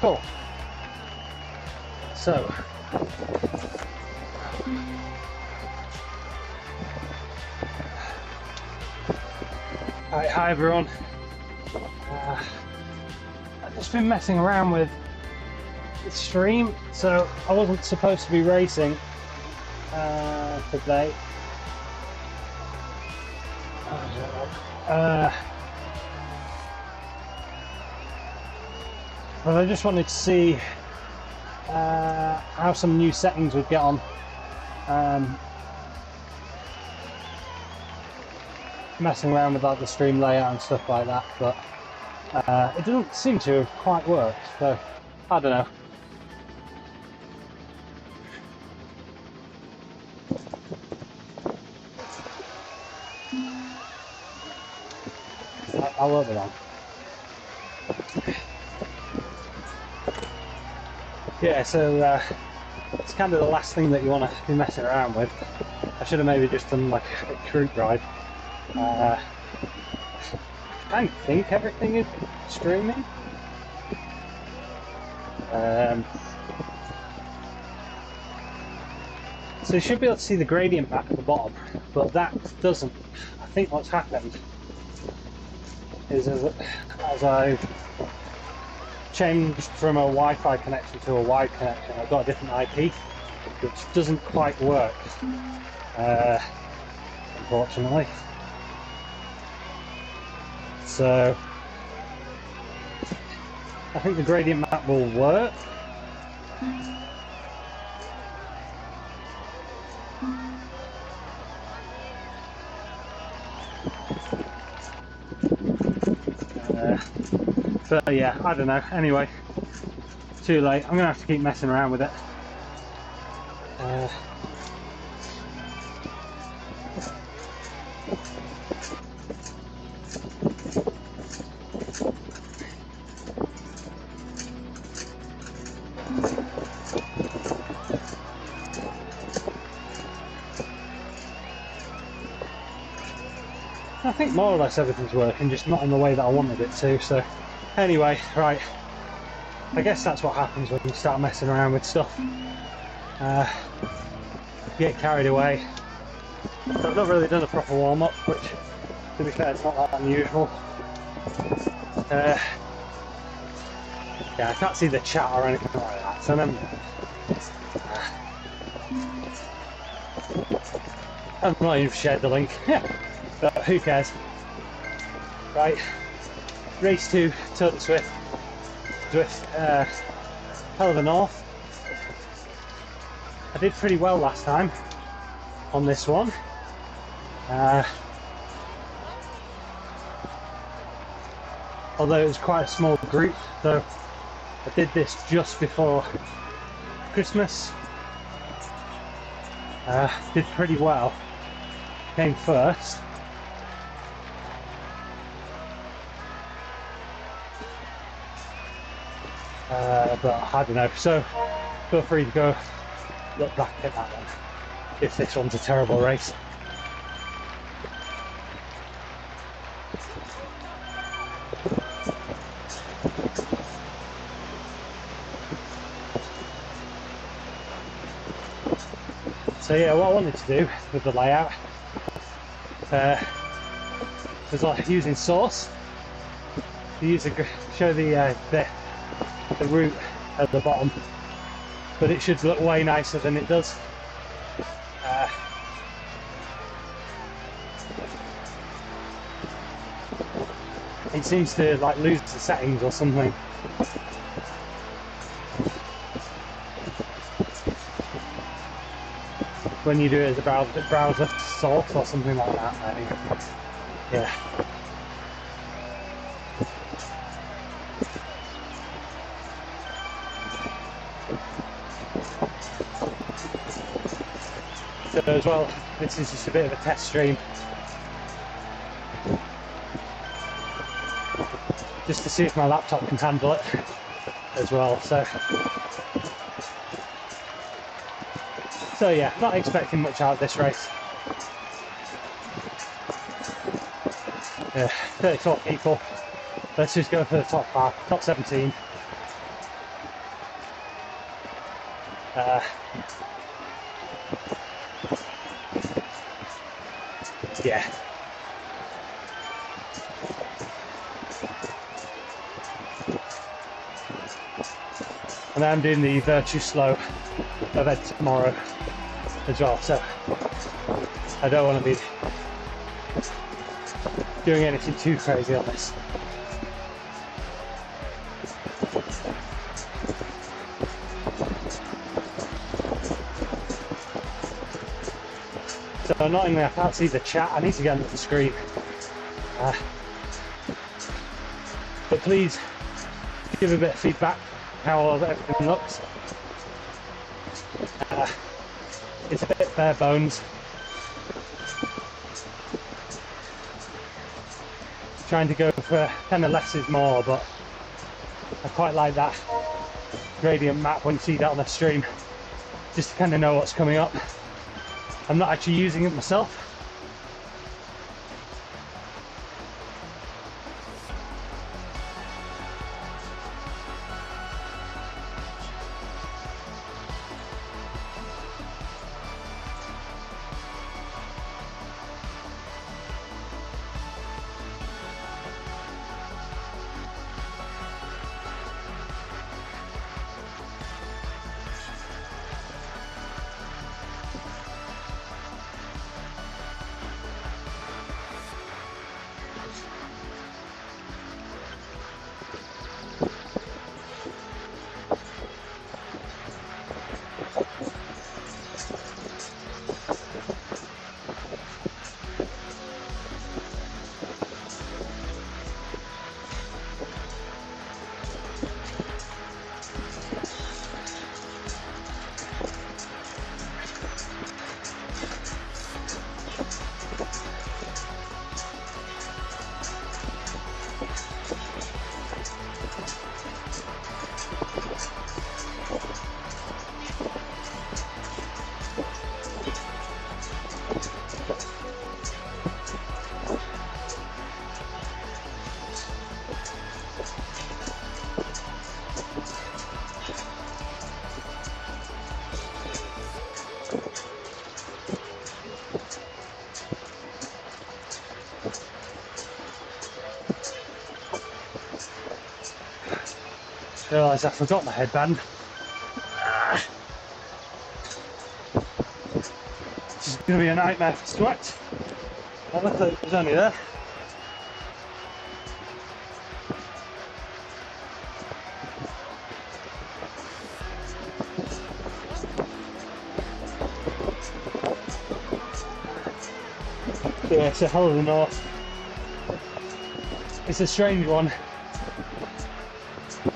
Cool. So, hi everyone. I've just been messing around with the stream, so I wasn't supposed to be racing today. But I just wanted to see how some new settings would get on. Messing around with like the stream layout and stuff like that, but it doesn't seem to have quite worked, so I don't know. I'll work it on. Yeah, so it's kind of the last thing that you want to be messing around with. I should have maybe just done like a troop ride. I think everything is streaming. So you should be able to see the gradient map at the bottom, but that doesn't. I think what's happened is as I've changed from a Wi-Fi connection to a wired connection, I've got a different IP, which doesn't quite work, unfortunately. So I think the gradient map will work. But yeah, I don't know. Anyway, too late. I'm gonna have to keep messing around with it. I think more or less everything's working, just not in the way that I wanted it to. So anyway, right, I guess that's what happens when you start messing around with stuff. Get carried away. So I've not really done a proper warm-up, which, to be fair, it's not that unusual. Yeah, I can't see the chat or anything like that, so I've not even shared the link. But who cares? Right, race 2, Zwift. Zwift, hell of a north. I did pretty well last time on this one. Although it was quite a small group, so I did this just before Christmas. Did pretty well. Came first. But I don't know, so feel free to go look back at that one if this one's a terrible race. So yeah, what I wanted to do with the layout was like using source to use show the route at the bottom, but it should look way nicer than it does. It seems to like lose the settings or something. When you do it as a browser source or something like that, I think. Yeah. So as well, this is just a bit of a test stream, just to see if my laptop can handle it as well. So yeah, not expecting much out of this race. 34 people. Let's just go for the top 5, top 17. Yeah. And I'm doing the Virtue Slow event tomorrow as well, so I don't want to be doing anything too crazy on this. So annoyingly I can't see the chat, I need to get onto the screen. But please give a bit of feedback how everything looks. It's a bit bare bones. Trying to go for kind of less is more, but I quite like that gradient map when you see that on the stream, just to kind of know what's coming up. I'm not actually using it myself. Realised I forgot my headband. This is going to be a nightmare for sweat. Well, luckily it was only there. Yeah, it's a hell of the north. It's a strange one.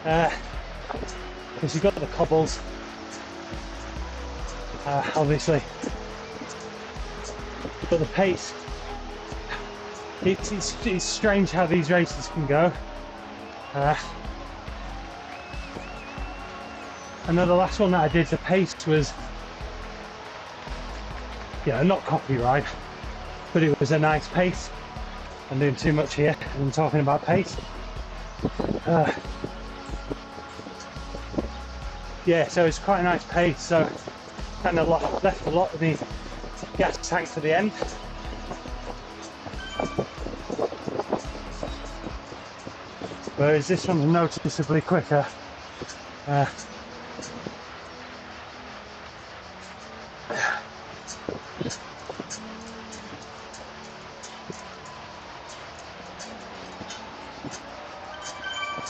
Because you've got the cobbles, obviously, but the pace, it's strange how these races can go. I know the last one that I did, the pace was, yeah, not copyright, but it was a nice pace. I'm doing too much here, I'm talking about pace. Yeah, so it's quite a nice pace, so kind of left a lot of the gas tank for the end. Whereas this one's noticeably quicker.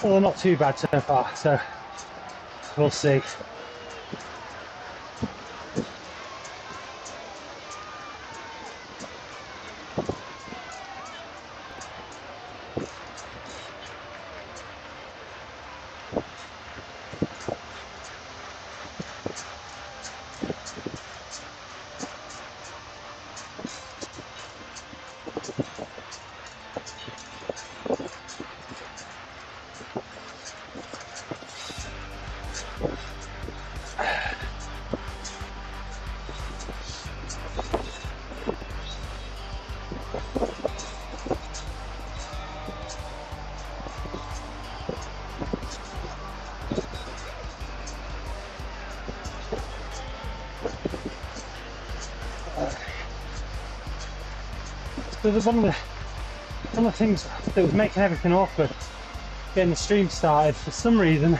Well, not too bad so far, so we'll see. So one of the things that was making everything awkward, getting the stream started, for some reason,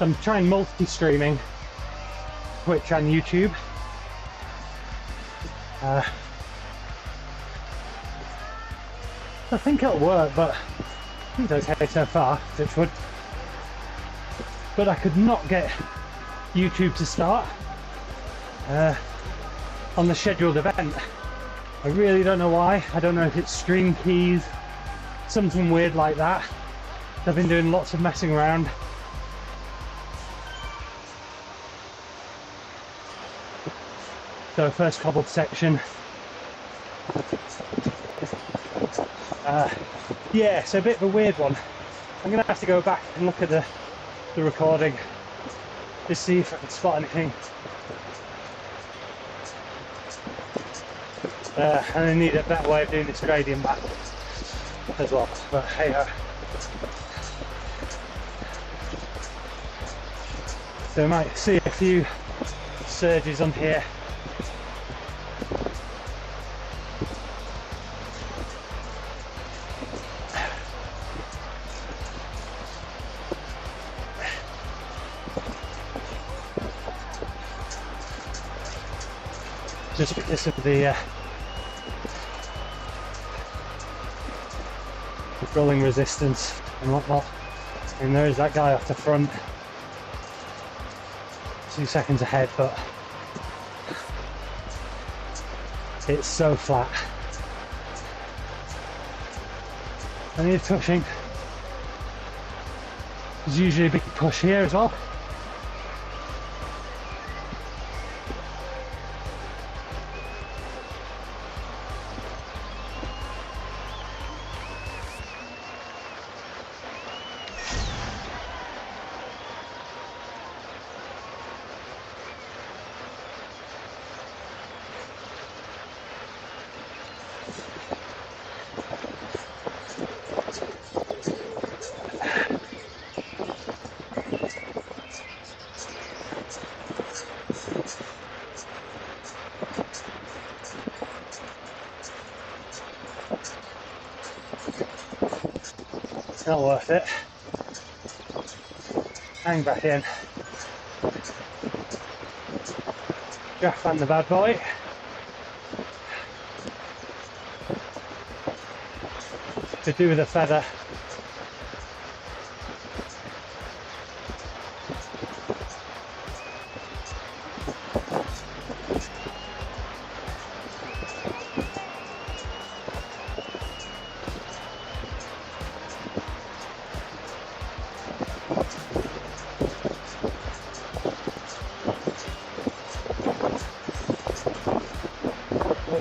I'm trying multi-streaming Twitch and YouTube. I think it'll work, but I think it's okay so far, touch wood. But I could not get YouTube to start on the scheduled event. I really don't know why. I don't know if it's stream keys, something weird like that. I've been doing lots of messing around. So first cobbled section. Yeah, so a bit of a weird one. I'm gonna have to go back and look at the recording to see if I can spot anything. And I need a better way of doing this gradient back as well, but hey ho. So we might see a few surges on here. Just because of the rolling resistance and whatnot. And there is that guy off the front, 2 seconds ahead, but it's so flat. I need pushing. There's usually a big push here as well. It's not worth it. Hang back in. Draft fan the bad boy. To do with a feather.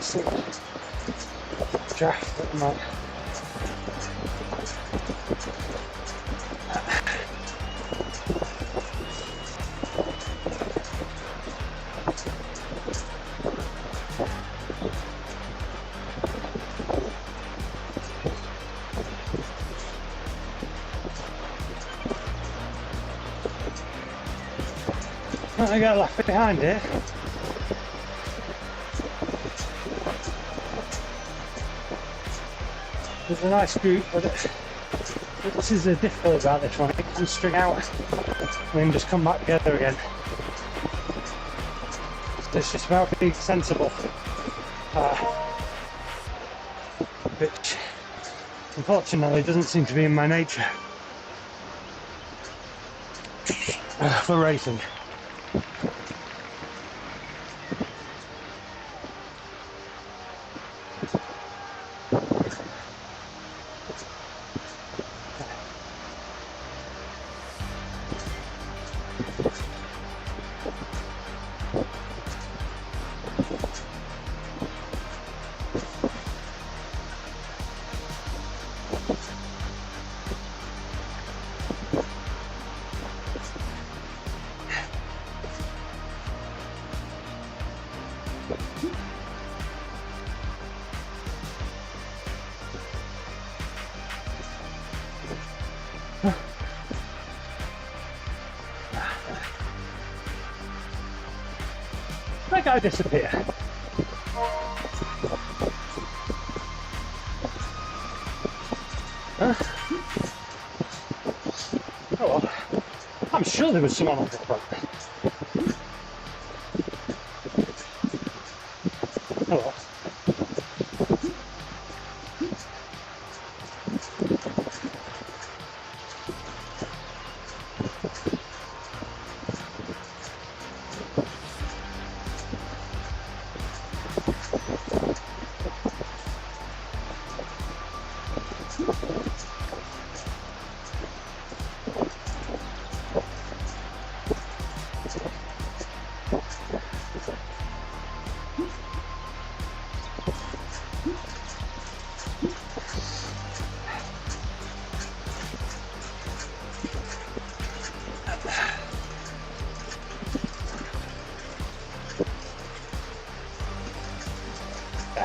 decent draft at the moment. I got left behind here. There's a nice group, but this is the difficult about this one. It can string out and then just come back together again. It's just about being sensible, which unfortunately doesn't seem to be in my nature for racing. That guy disappear. Huh? Oh well. I'm sure there was someone on the front. Oh well.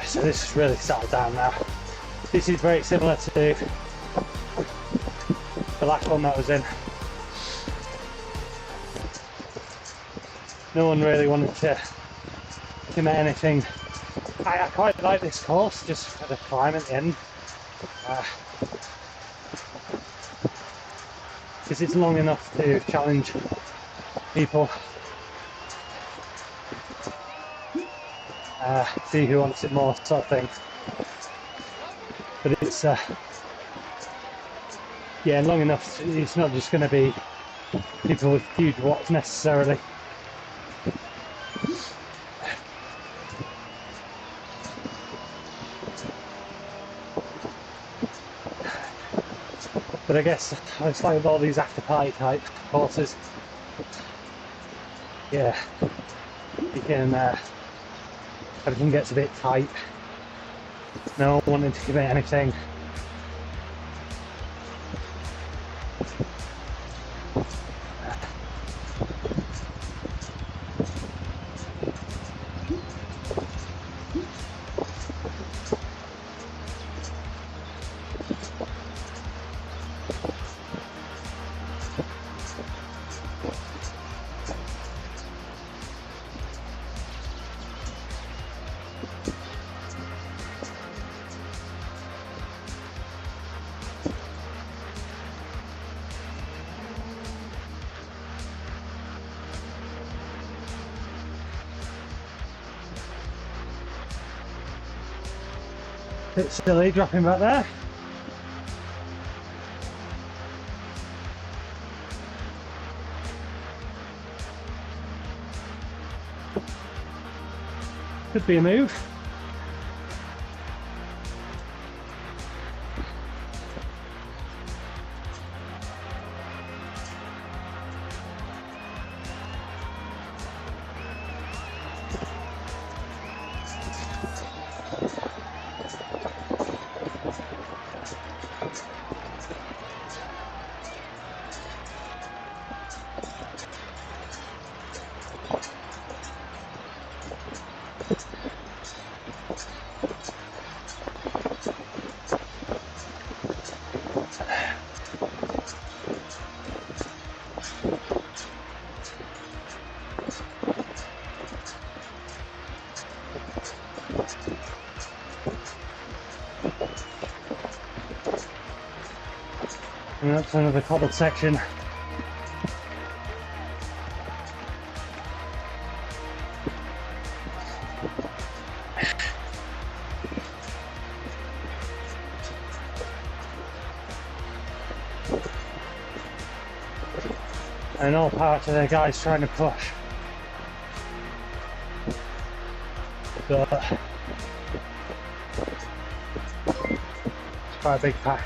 So this is really settled down now. This is very similar to the last one that I was in. No one really wanted to commit anything. I quite like this course just for the climb at the end. Because it's long enough to challenge people. See who wants it more, sort of thing. But it's yeah, long enough. It's not just going to be people with huge watts necessarily. But I guess it's like with all these after party type courses. Yeah, you can. Everything gets a bit tight. No one wanting to commit anything. Bit silly dropping back there. Could be a move. And that's another cobbled section. And all part of the guys trying to push. But it's quite a big pack.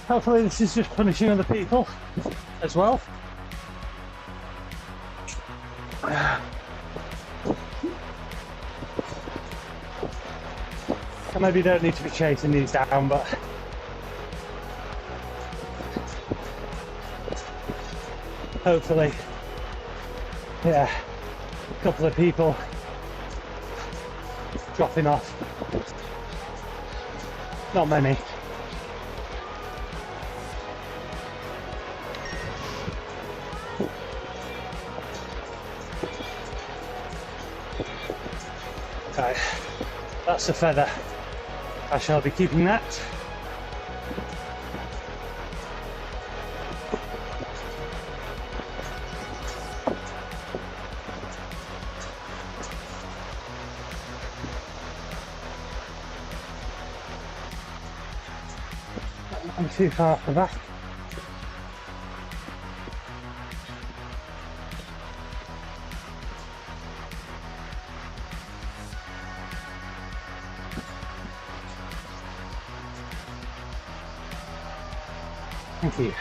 Hopefully this is just punishing other people as well. I maybe don't need to be chasing these down, but hopefully, yeah, a couple of people dropping off. Not many. Right, that's a feather. I shall be keeping that. I'm too far for that. Thank you.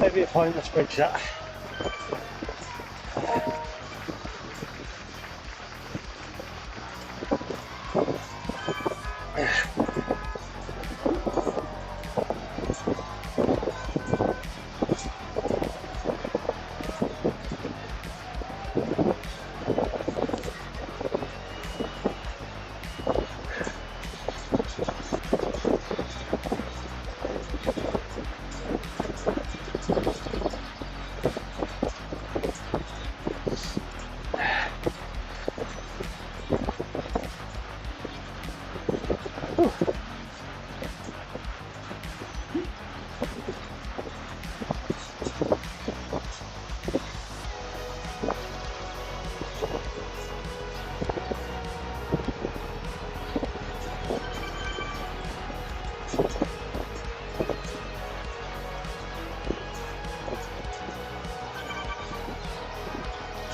Maybe a pointless bridge that.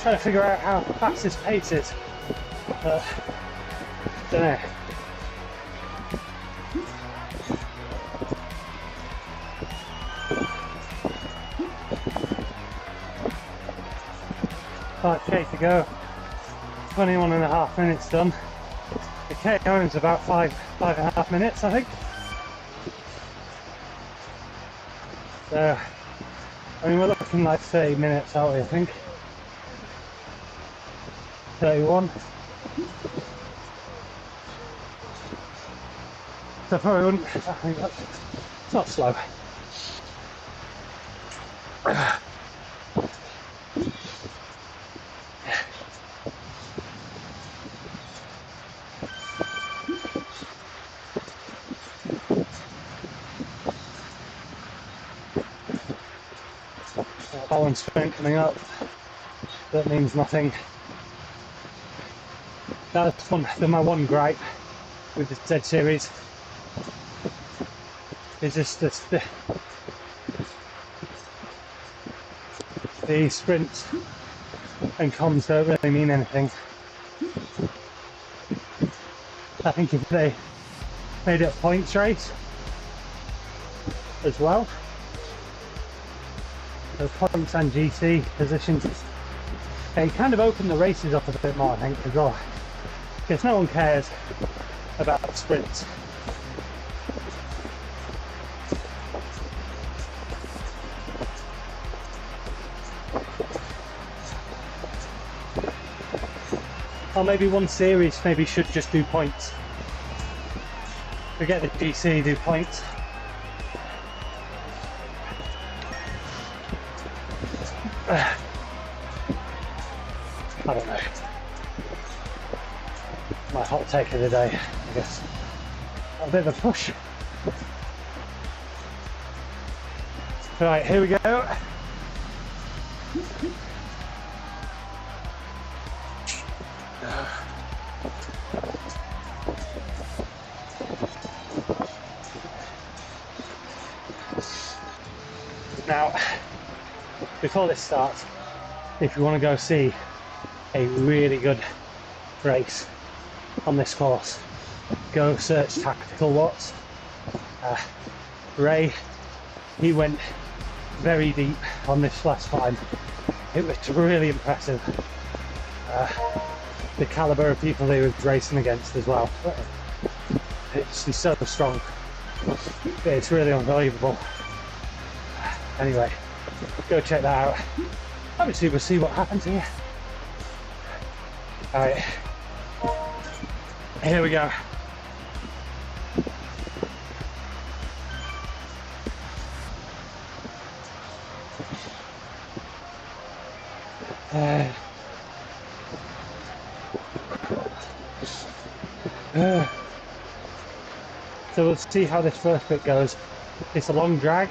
trying to figure out how fast this pace is. Don't know. Five K to go. 21.5 minutes done. The KO is about 5.5 minutes, I think. So, I mean, we're looking like 30 minutes, aren't we, I think? 31. So probably wouldn't, I think that's, it's not slow. Balance sprint coming up. That means nothing. That's fun. My one gripe with the Z series is just the sprints and comms don't really mean anything. I think if they made it a points race as well, the points and GC positions, they kind of open the races up a bit more, I think, as well, because no one cares about sprints. Or maybe one series maybe should just do points. Forget the GC, do points. I don't know. My hot take of the day, I guess. A bit of a push. Right, here we go. Now, before this starts, if you want to go see a really good race on this course, go search Tactical Watts. Ray, he went very deep on this last climb. It was really impressive. The caliber of people he was racing against as well. He's so strong. It's really unbelievable. Anyway, go check that out. Obviously we'll see what happens here. Alright, here we go. So we'll see how this first bit goes. It's a long drag.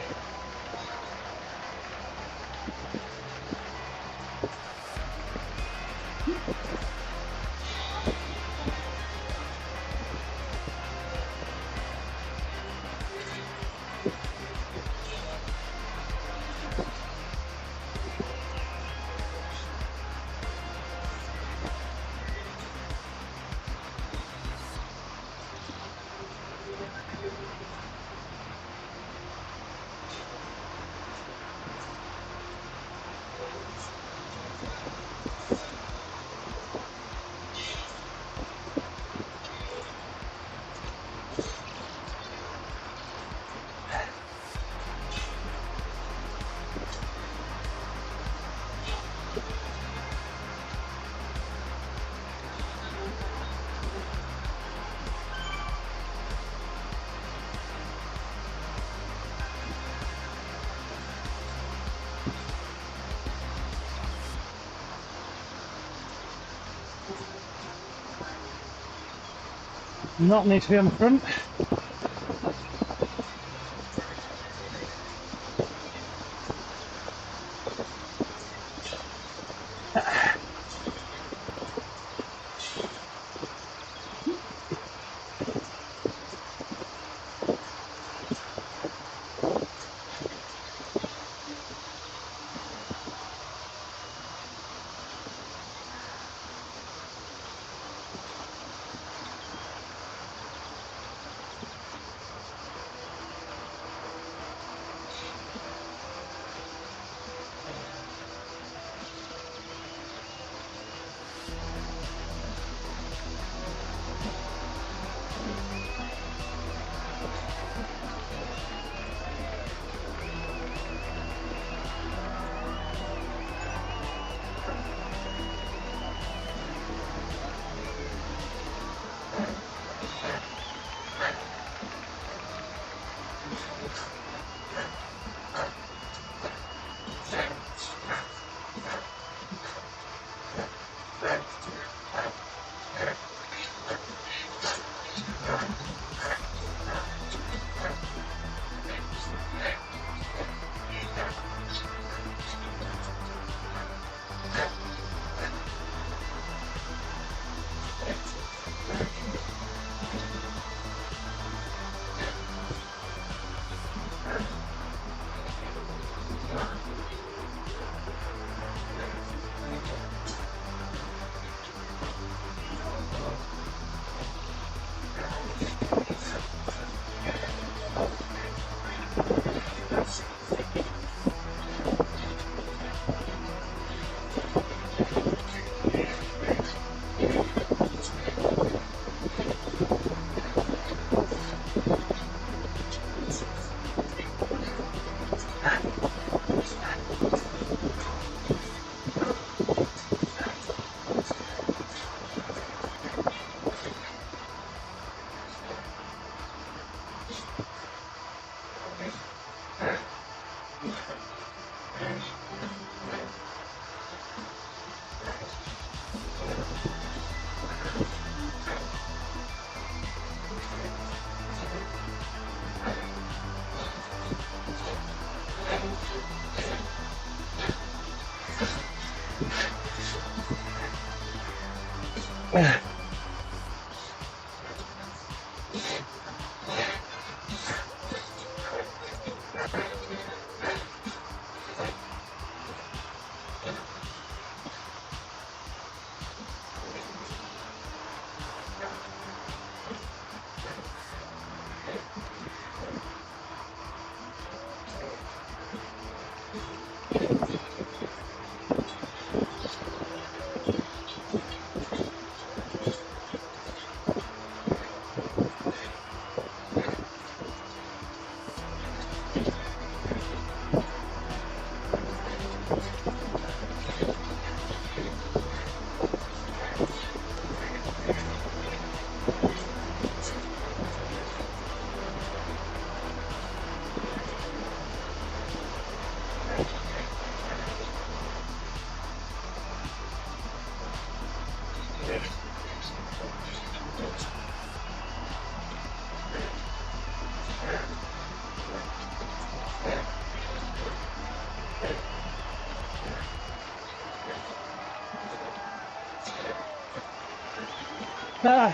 Not need to be on the front. Ah.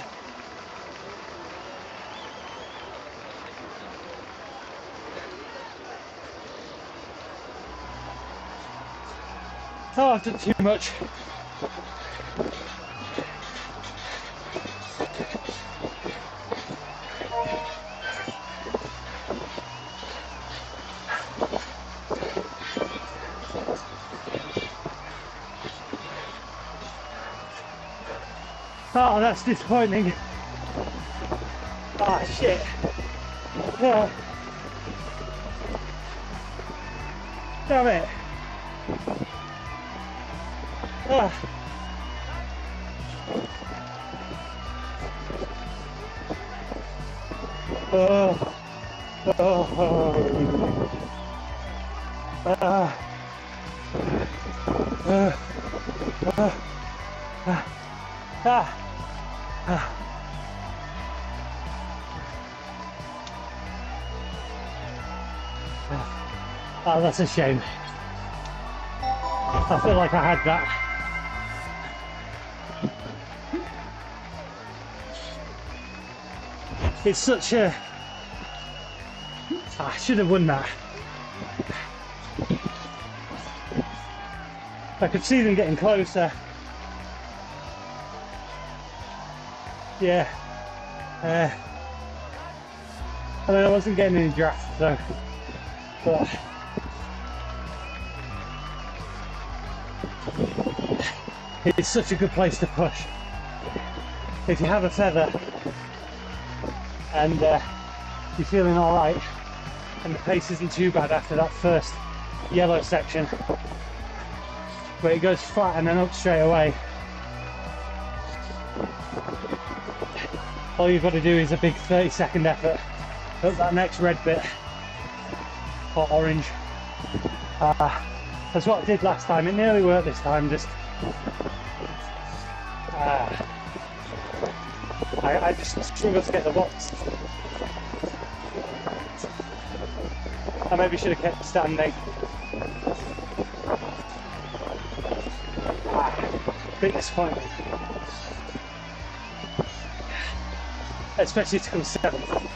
Oh, I've done too much. Oh, that's disappointing. Ah, shit. Yeah. Damn it. Ah. Oh. Oh. Ah. Ah. Oh, that's a shame. I feel like I had that. It's such a... I should have won that. I could see them getting closer. Yeah. I mean, I wasn't getting any draft, so... But... it's such a good place to push. If you have a feather and you're feeling alright and the pace isn't too bad after that first yellow section where it goes flat and then up straight away, all you've got to do is a big 30-second effort up that next red bit or orange. That's what I did last time. It nearly worked this time. Just I just struggled to get the box. I maybe should have kept standing. Bit disappointing. Especially to come 7th.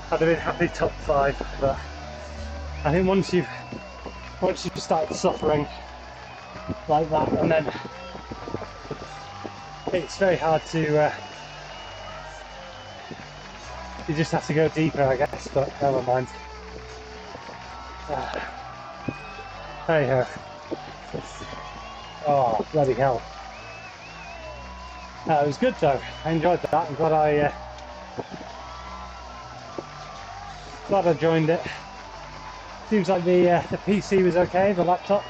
I'd have been happy top 5, but I think once you've started suffering like that, and then it's very hard to you just have to go deeper, I guess, but never mind. Hey ho. Oh, bloody hell. It was good though. I enjoyed that. I'm glad I joined it. Seems like the PC was okay, the laptop.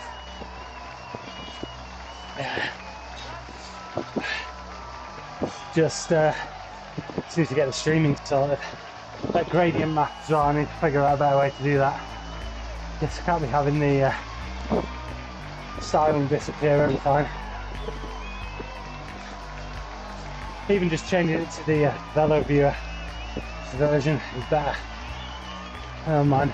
Just need to get the streaming sorted. That gradient map as well, I need to figure out a better way to do that. Guess I can't be having the styling disappear every time. Even just changing it to the Velo Viewer version is better. Oh man.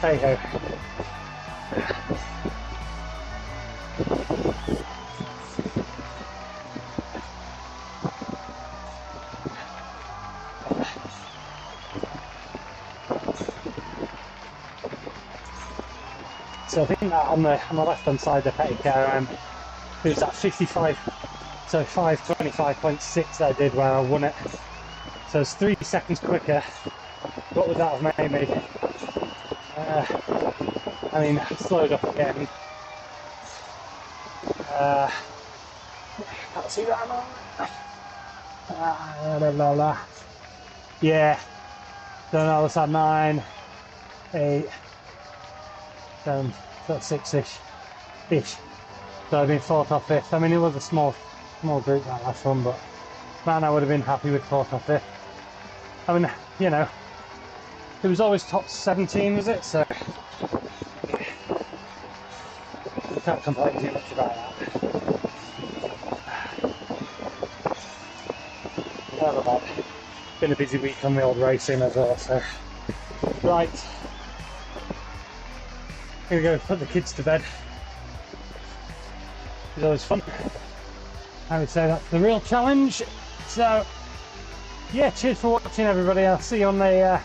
Hey ho. So I think that on the left hand side of the Kickr, it was that 55, so 5:25.6 that I did when I won it. So it's 3 seconds quicker. What would that have made me? I mean, slowed up again. Can't see that on. Yeah. Don't know what's that, 9, 8, 7, so 6-ish. So I've been 4th or 5th. I mean, it was a small group that last one, but man, I would have been happy with 4th or 5th. I mean, you know, it was always top 17, was it? So Can't complain too much about that. Never mind. Been a busy week on the old racing as well, so. Right. Gonna go put the kids to bed. It's always fun. I would say that's the real challenge. So, yeah, cheers for watching everybody. I'll see you on Monday.